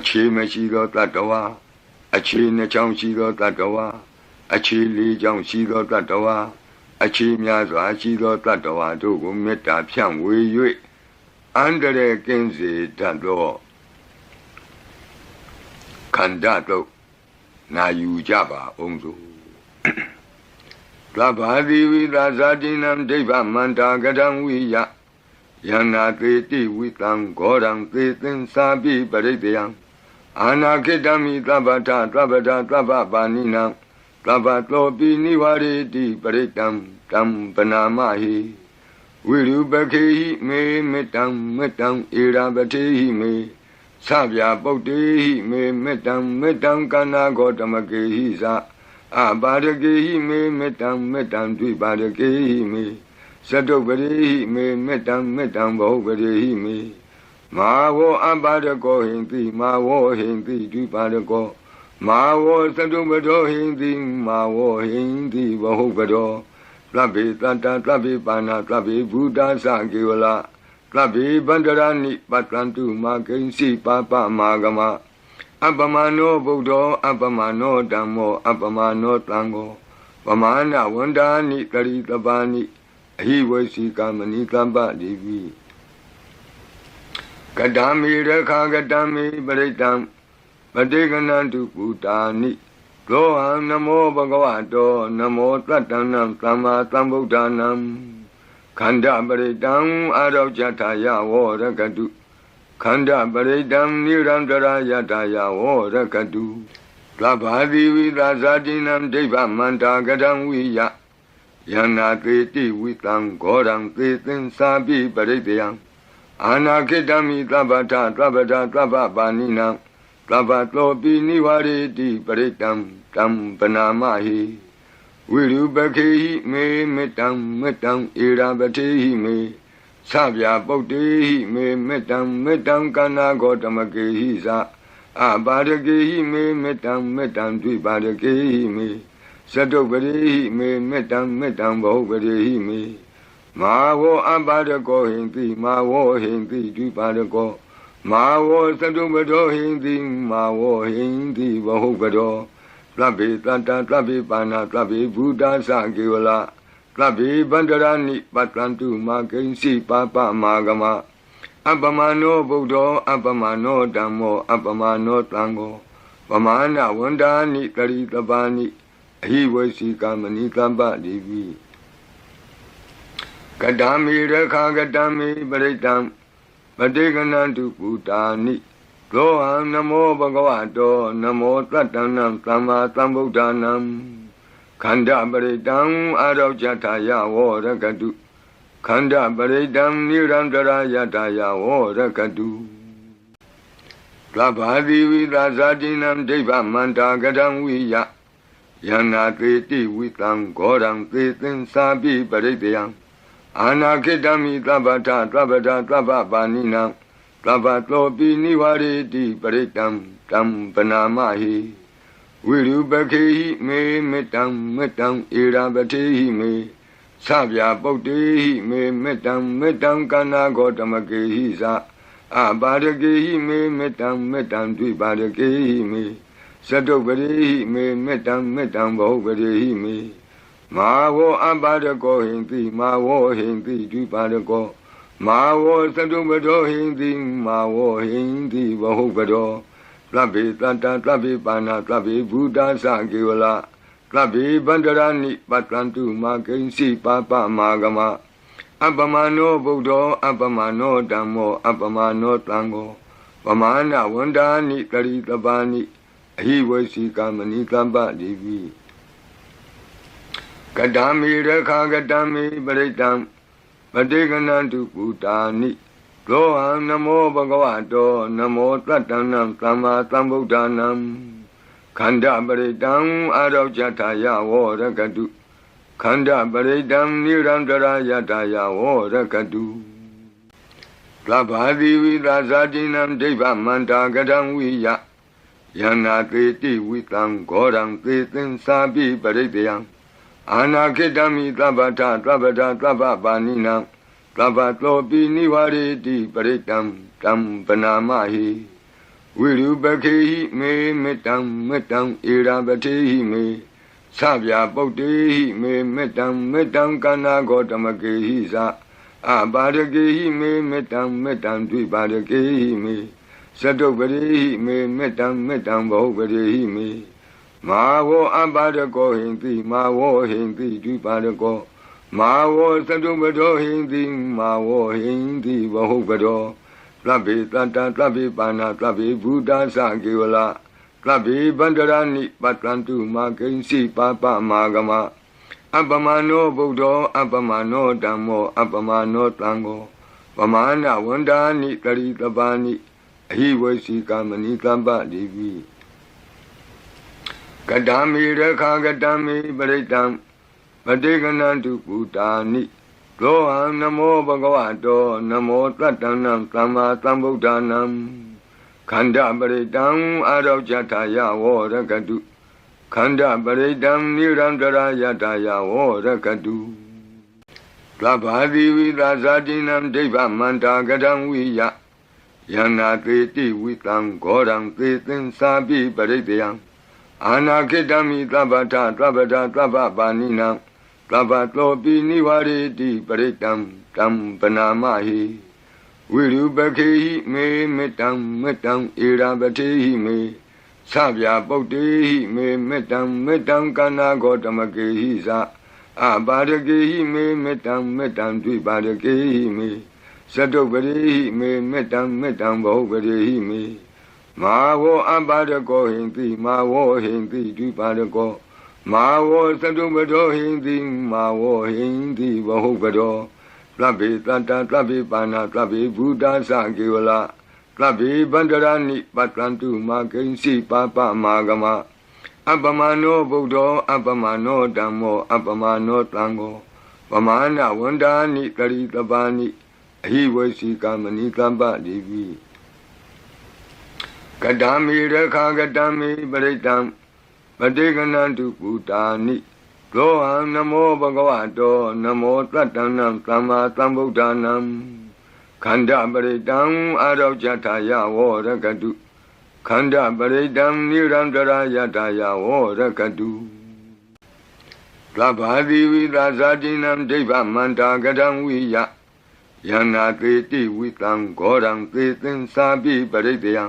အခြေမရှိသောတတ္တဝါအခြေနှစ်ချောင်းရှိသောတတ္တဝါအခြေလေးချောင်းရှိသောတတ္တဝါအခြေများစွာရှိသောတတ္တဝါတို့ကိုမေတ္တာဖြန့်ဝေ၍အန္တရာယ်ကင်းစေတတ်သောခန္ဓာတို့နာယူကြပါအောင်စို့သဗ္ဗာတိဝိသဇာတိနံဒိဗ္ဗမန္တာကတံဝိယယန္နာသေတိဝိတံဂောရံသေသင်္စာပိပရိတယံအာနာခိတမိသဗ္ဗထသဗ္ဗဒသဗ္ဗပါဏိနံသဗ္ဗတောပိနိဝရေတိပရိတံတံပနာမဟိဝိရုပခေဟိမေမေတ္တံမေတ္တံဧရာပတိဟိမေသဗျာပုတ္တေဟိမေမေတ္တံမေတ္တံကနာဂောတမကေဟိသအပါရကေဟိမေမေတ္တံမေတ္တံဒွိပါရကေဟိမေသတုပရိဟိမေမေတ္တံမေတ္တံဘောပရိဟိမေမာဝောအပါရကောဟိန္တိမာဝောဟိန္တိဒွိပါရကောမာဝောသတုပတောဟိန္တိမာဝောဟိန္တိဘောပတောသဗ္ဗေတတ္တသဗ္ဗေပါဏသဗ္ဗေဘုဒ္ဓသကေဝလသဗ္ဗေဗန္တရဏိပတ္တံတုမာကိဉ္စီပါပမာဂမအပမနောဗုဒ္ဓောအပမနောဓမ္မောအပမနောသံဃောပမာဏဝန္ဒာနိတရိတပါဏိအဟိဝေစီကမဏိတမ္ပတိဝိကတမေရခာကတမေပရိတံပတိကနံတုပုတာနိသောဟံနမောဘဂဝတောနမောတတ္တနံသမ္မာသမ္ဗုဒ္ဓနာခန္ဓာပရိတံအာရောဇထာယဝောရကတုခန္ဓာပရိတံနိရန္တရာယတာယဝောရကတုသဗ္ဗာတိဝိသဇာတိနံဒိဗ္ဗမန္တာကတံဝိယယန္နာသေတိဝိတံဂောရံသေသင်္စာပိပရိတယံအာနာခိတမိသဗ္ဗထသဗ္ဗဒသဗ္ဗပါဏိနံသဗ္ဗတောပိနိဝရေတိပရိတံတံပနာမဟိဝိရုပခေဟိမေမေတ္တံမေတ္တံဧရာပတိဟိမေသဗျာပုတ္တေဟိမေမေတ္တံမေတ္တံကနာဂောတမကေဟိသအပါရကေဟိမေမေတ္တံမေတ္တံဒွိပါရကေဟိမေသတုပရိဟိမေမေတ္တံမေတ္တံဘောပရိဟိမေမာဝောအပါရကောဟိန္တိမာဝောဟိန္တိဒွိပါရကောမာဝောသတုပတောဟိန္တိမာဝောဟိန္တိဘောပတောသဗ္ဗေတတ္တသဗ္ဗေပါဏသဗ္ဗေဘုဒ္ဓသကေဝလသဗ္ဗေဗန္တရဏိပတ္တံတုမာကိဉ္စီပါပမာဂမအပမနောဗုဒ္ဓောအပမနောဓမ္မောအပမနောသံဃောပမာဏဝန္ဒာနိတရိတပါဏိအဟိဝေစီကမဏိတမ္ပတိဝိကတမေရခာကတမေပရိတံပတိကနံတုပုတာနိသောဟံနမောဘဂဝတောနမောတတ္တနံသမ္မာသမ္ဗုဒ္ဓနာခန္ဓာပရိတံအာရောဇထာယဝောရကတုခန္ဓာပရိတံနိရန္တရာယတာယဝောရကတုသဗ္ဗာတိဝိသဇာတိနံဒိဗ္ဗမန္တာကတံဝိယယန္နာသေတိဝိတံဂောရံသေသင်္စာပိပရိတယံအာနာခိတမိသဗ္ဗထသဗ္ဗဒသဗ္ဗပါဏိနံသဗ္ဗတောပိနိဝရေတိပရိတံတံပနာမဟိဝိရုပခေဟိမေမေတ္တံမေတ္တံဧရာပတိဟိမေသဗျာပုတ္တေဟိမေမေတ္တံမေတ္တံကနာဂောတမကေဟိသအပါရကေဟိမေမေတ္တံမေတ္တံဒွိပါရကေဟိမေသတုပရိဟိမေမေတ္တံမေတ္တံဘောပရိဟိမေမာဝောအပါရကောဟိန္တိမာဝောဟိန္တိဒွိပါရကောမာဝောသတုပတောဟိန္တိမာဝောဟိန္တိဘောပတောသဗ္ဗေတတ္တသဗ္ဗေပါဏသဗ္ဗေဘုဒ္ဓသကေဝလသဗ္ဗေဗန္တရဏိပတ္တံတုမာကိဉ္စီပါပမာဂမအပမနောဗုဒ္ဓောအပမနောဓမ္မောအပမနောသံဃောပမာဏဝန္ဒာနိတရိတပါဏိအဟိဝေစီကမဏိတမ္ပတိဝိကတမေရခာကတမေပရိတံပတိကနံတုပုတာနိသောဟံနမောဘဂဝတောနမောတတ္တနံသမ္မာသမ္ဗုဒ္ဓနာခန္ဓာပရိတံအာရောဇထာယဝောရကတုခန္ဓာပရိတံနိရန္တရာယတာယဝောရကတုသဗ္ဗာတိဝိသဇာတိနံဒိဗ္ဗမန္တာကတံဝိယယန္နာသေတိဝိတံဂောရံသေသင်္စာပိပရိတယံအာနာခိတမိသဗ္ဗထသဗ္ဗဒသဗ္ဗပါဏိနံသဗ္ဗတောပိနိဝရေတိပရိတံတံပနာမဟိဝ ဝိရုပခေဟိမေမေတ္တံမေတ္တံဧရာပတိဟိမေသဗျာပုတ်တေဟိမေမေတ္တံမေတ္တံကန္နာဂောတမကေဟိသအပါရကေဟိမေမေတ္တံမေတ္တံဒွိပါရကေဟိမေသတုပရိဟိမေမေတ္တံမေတ္တံဘောပရိဟိမေမာဝောအပါရကောဟိန္တိမာဝောဟိန္တိဒွိပါရကောမာဝောသတုပတောဟိန္တိမာဝောဟိန္တိဘောပတောသဗ္ဗေတတ္တသဗ္ဗေပါဏသဗ္ဗေဘုဒ္ဓသကေဝလသဗ္ဗေဗန္တရဏိပတ္တံတုမာကိဉ္စီပါပမာဂမအပမနောဗုဒ္ဓောအပမနောဓမ္မောအပမနောသံဃောပမာဏဝန္ဒာနိတရိတပါဏိအဟိဝေစီကမဏိသဗ္ဗတိပိ ကတမေရခာကတမေပရိတံပတိကနန္တုပုတာနိရောဟံနမောဘဂဝတောနမောတတ္တနံသမ္မာသမ္ဗုဒ္ဓနံခန္ဓာပရိတံအာရောဇထာယဝရကတုခန္ဓာပရိတံနိရန္တရာယတာယဝရကတုသဗ္ဗာတိဝိသဇာတိနံဒိဗ္ဗမန္တာကတံဝိယယနာတေတိဝိတံဂောရံသေသင်္စာပိပရိတယံအာနာခိတမိသဗ္ဗထသဗ္ဗဒသဗ္ဗပါဏိနံသဗ္ဗသောပိနိဝရေတိပရိတံတံပနာမဟိဝိရုပခေဟိမေမေတ္တံမေတ္တံဧရာပတိဟိမေသဗျာပုတ်တေဟိမေမေတ္တံမေတ္တံကန္နာဂောတမကေဟိသအပါရကေဟိမေမေတ္တံမေတ္တံဒွိပါရကေဟိမေသတုပရိဟိမေမေတ္တံမေတ္တံဘောပရိဟိမေမာဝောအပါရကောဟိန္တိမာဝောဟိန္တိဒွိပါရကောမာဝောသတုပတောဟိန္တိမာဝောဟိန္တိဘောပတောသဗ္ဗေတတ္တသဗ္ဗေပါဏသဗ္ဗေဘုဒ္ဓသကေဝလသဗ္ဗေဗန္တရဏိပတ္တံတုမာကိဉ္စီပါပမာဂမအပမနောဗုဒ္ဓောအပမနောဓမ္မောအပမနောသံဃောပမာဏဝန္ဒာနိတရိတပါဏိအဟိဝေစီကမဏိသဗ္ဗတိပိကတမေရခာကတမေပရိတံပတိကနန္တုပုတာနိရောဟံနမောဘဂဝတောနမောတတ္တနံသမ္မာသမ္ဗုဒ္ဓနံခန္ဓာပရိတံအာရောဇထာယဝရကတုခန္ဓာပရိတံနိရန္တရာယတာယဝရကတုသဗ္ဗာတိဝိသဇာတိနံဒိဗ္ဗမန္တာကတံဝိယယနာတေတိဝိတံဂောရံသေသင်္စာပိပရိတယံ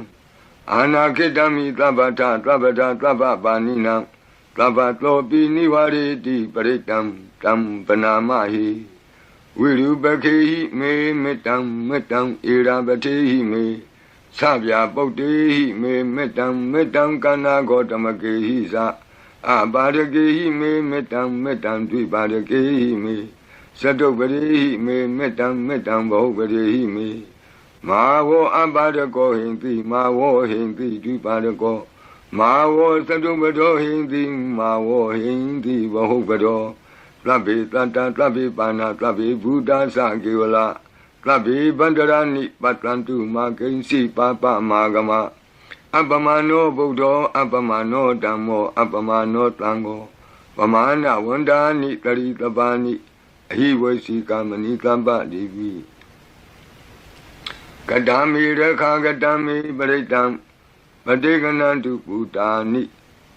အာနာခိတမိသဗ္ဗထသဗ္ဗဒသဗ္ဗပါဏိနံသဗ္ဗသောပိနိဝရေတိပရိတံတံပနာမဟိဝိရုပခေဟိမေမေတ္တံမေတ္တံဧရာပတိဟိမေသဗျာပုတ်တေဟိမေမေတ္တံမေတ္တံကန္နာဂောတမကေဟိသအပါရကေဟိမေမေတ္တံမေတ္တံဒွိပါရကေဟိမေသတုပရိဟိမေမေတ္တံမေတ္တံဘောပရိဟိမေမာဝောအပါရကောဟိန္တိမာဝောဟိန္တိဒွိပါရကောမာဝောသတုပတောဟိန္တိမာဝောဟိန္တိဘောပတောသဗ္ဗေတတ္တသဗ္ဗေပါဏသဗ္ဗေဘုဒ္ဓသကေဝလသဗ္ဗေဗန္တရဏိပတ္တံတုမာကိဉ္စီပါပမာဂမအပမနောဗုဒ္ဓောအပမနောဓမ္မောအပမနောသံဃောပမာဏဝန္ဒာနိတရိတပါဏိအဟိဝေစီကမဏိသဗ္ဗတိပိကတမေရခာကတမေပရိတံပတိကနန္တုပုတာနိ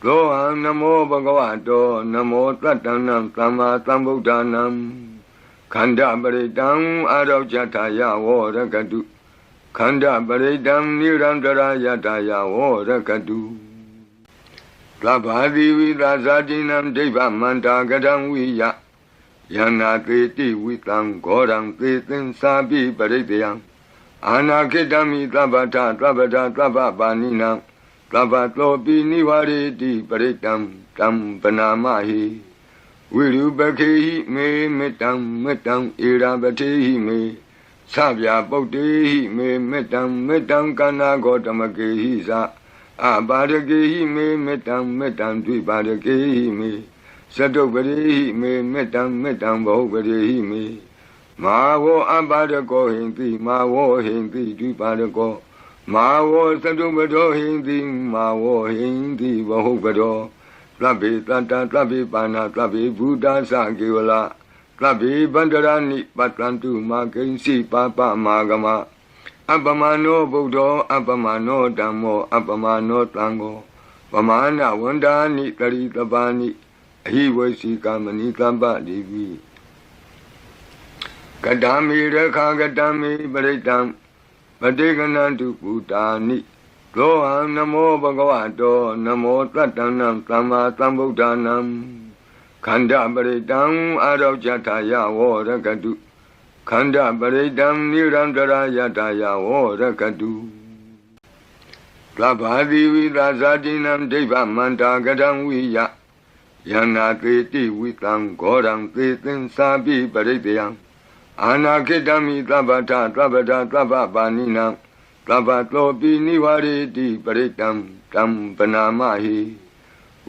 ရောဟံနမောဘဂဝတောနမောတတ္တနံသမ္မာသမ္ဗုဒ္ဓနံခန္ဓာပရိတံအာရောဇထာယဝရကတုခန္ဓာပရိတံနိရန္တရာယတာယဝရကတုသဗ္ဗာတိဝိသဇာတိနံဒိဗ္ဗမန္တာကတံဝိယယနာတေတိဝိတံဂောရံသေသင်္စာပိပရိတယံအာနာခိတမိသဗ္ဗထသဗ္ဗဒသဗ္ဗပါဏိနံသဗ္ဗသောပိနိဝရေတိပရိတံတံပနာမဟိဝိရုပခေဟိမေမေတ္တံမေတ္တံဧရာပတိဟိမေသဗျာပုတ်တေဟိမေမေတ္တံမေတ္တံကန္နာဂောတမကေဟိသအပါရကေဟိမေမေတ္တံမေတ္တံဒွိပါရကေဟိမေသတုပရိဟိမေမေတ္တံမေတ္တံဘောပရိဟိမေမာဝောအပါရကောဟိန္တိမာဝောဟိန္တိဒွိပါရကောမာဝောသတုပတောဟိန္တိမာဝောဟိန္တိဘောပတောသဗ္ဗေတတ္တသဗ္ဗေပါဏသဗ္ဗေဘုဒ္ဓသကေဝလသဗ္ဗေဗန္တရဏိပတ္တံတုမာကိဉ္စီပါပမာဂမ Appamano Buddho, Appamano Dhammo, Appamano Tango, Pamana Wandani Karitabani, he was Sikamani Kamba Divi. Kadami Rekagadami Baritam, Badiganantu Putani, Goham Namo Bhagavato, Namo Tatanam, Tama Tambudanam, Kanda Baritam, Adav Jataya, Warakadu. Kanda Baridam Nirandara Yataya Orakadu Prabhadi Vidazadinam Deva Manta Gadam Viya Yana Kriti Vitam Goram Kritin Sabi Baridayam Anakidami Trabata Trabata Trababaninam Trabatlopi Nivariti Baridam Tam Panamahi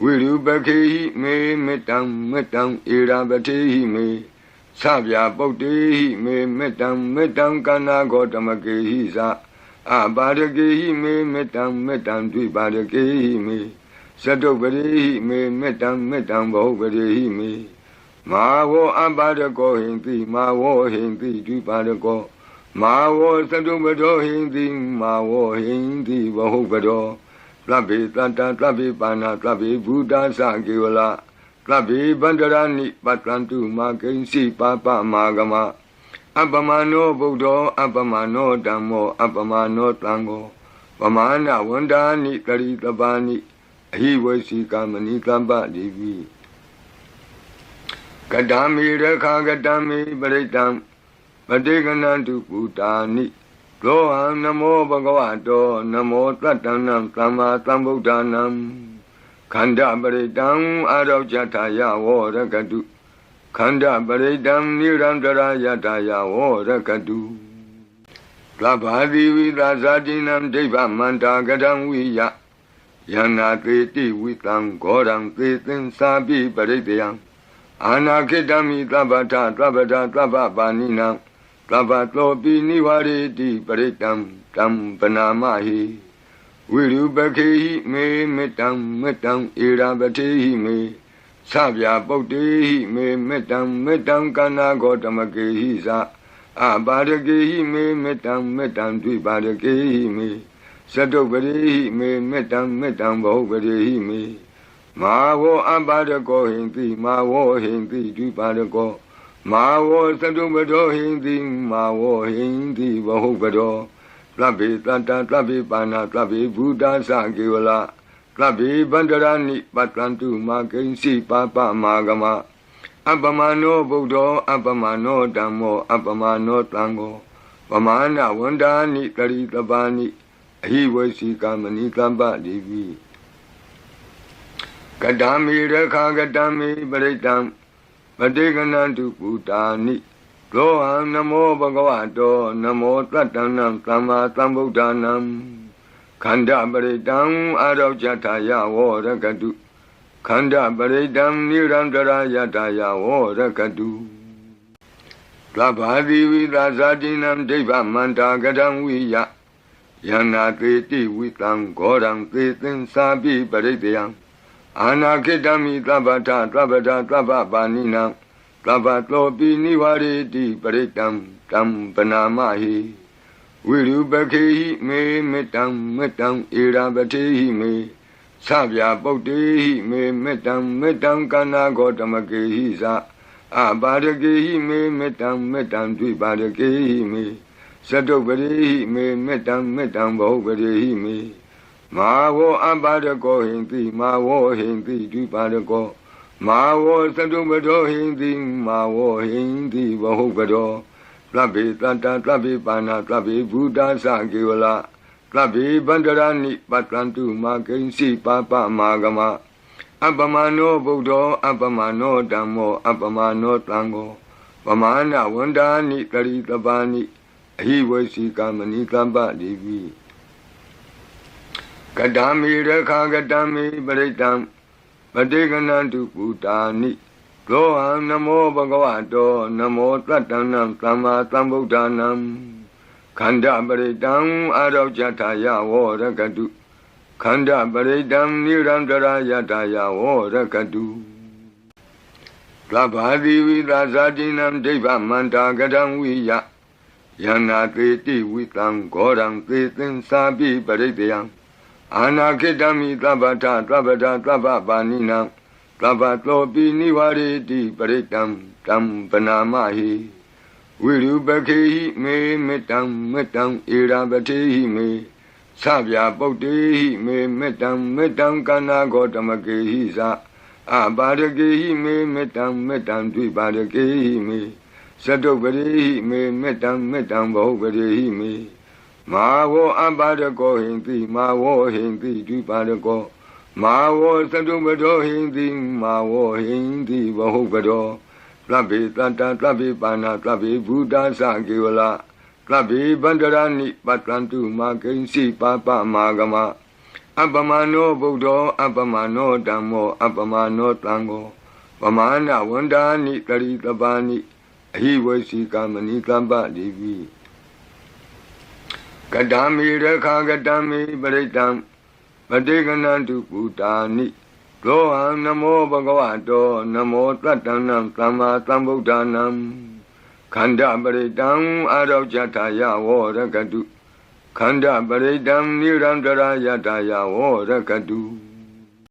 Virubaki Me Metam Metam Irabati Me Sabya Bhakti me metam kana gotamake sa abadake me metam dvibadake me sadobare me metam bahubare me mawo abadako hindi mawo hindi dvibadako mawo sadobado hindi mawo hindi bahubado Trabi tata trabi pana trabi buddha sankiwala Trabi Bandarani Patrantu Makinsi Papa Magama Appamano Buddho Appamano Dhammo Appamano Tango Pamana Wandani Karitabani he was Sikamani Kamba Divi Kadami Rekagadami Baritam Badiganantu Putani Goham Namo Bhagavato Namo Tatanam Tama Tambudanam Kanda Baridam Adav Jataya Warakadu Kanda Baridam Nirandara Yataya Warakadu Prabhadi Vidazadinam Deva Manta Gadam Viya Yana Kriti Vitam Goram Kritin Sabi Baridayam Anakidami Trabata Trabata Trababaninam Trabatlopi Nivariti Baridam Tam Panamahi Virubaki me metam irabati me Sabya Bhakti me metam kana gotamake sa abadake me metam dvibadake me sadobare me metam bahubare me mawo abadako hindi mawo hindi dvibadako mawo sadobado hindi mawo hindi bahubado Trabi tata trabi pana trabi buddha sankiwala Trabi Bandarani Patrantu Makinsi Papa Magama Appamano Buddho Appamano Dhammo Appamano Tango Pamana Wandani Karitabani he was Sikamani Kamba Divi Kadami Rekagadami Baritam Badiganantu Putani Goham Namo Bhagavato Namo Tatanam Tama Tambudanam Kanda Baridam Adav Jataya Warakadu Kanda Baridam Nirandara Yataya Warakadu Prabhadi Vidazadinam Deva Manta Gadam Viya Yana Kriti Vitam Goram Kritin Sabi Baridayam Anakidami Trabata Trabata Trababaninam Trabatlopi Nivariti Baridam Tam Panamahi Virubaki me metam irabati me Sabya Bhakti me metam kana gotamake sa abadake me metam dvibadake me sadobare me metam bahubare me mawo abadako hindi mawo hindi dvibadako mawo sadobado hindi mawo hindi bahubado Trabi tata trabi pana trabi buddha sankiwala Trabi Bandarani Patrantu Makinsi Papa Magama Appamano Buddho Appamano Dhammo Appamano Tango Pamana Wandani Karitabani he was Sikamani Kamba Divi Kadami Rekagadami Baritam Badiganantu Putani Goham Namo Bhagavato Namo Tatanam Tama Tambudanam Kanda Baridam Adav Jataya Warakadu Kanda Baridam Nirandara Yataya Warakadu Prabhadi Vidazadinam Deva Manta Gadam Viya Yana Teti Witam Goram Tetin Sabi Paritayam Anakitami Tabata Tabata Tababanina Tabatlopi Nivariti Paritam Tam Panamahi Wirubaki me metam irabati me Sabya Bokti me metam kana gotamaki sa Abadaki me metam Dvibadaki me Sadobari me metam Bahubari me Mawo Abadako Hindi Mawo Hindi Dvibadako Mawo Sadobado Hindi Mawo Hindi Bahubado Tlabi Tanta Tlabi Pana Tlabi Buddha Sankiwala Tlabi Bandarani Patlantu Makinsi Papa Magama Abamano Buddha Abamano Dhammo Abamano Tango Pamana Wandani Tari Tabani Hiwasi Kamani Tamba Divi Kadami Rekha Kadami Baritam Padeganantu Bhutani Loham Namo Bhagavato Namo Tatanam Tama Tambudhanam Khanda Paridam Arau Jataya Vorakadu Khanda Paridam Nirandara Yataya Vorakadu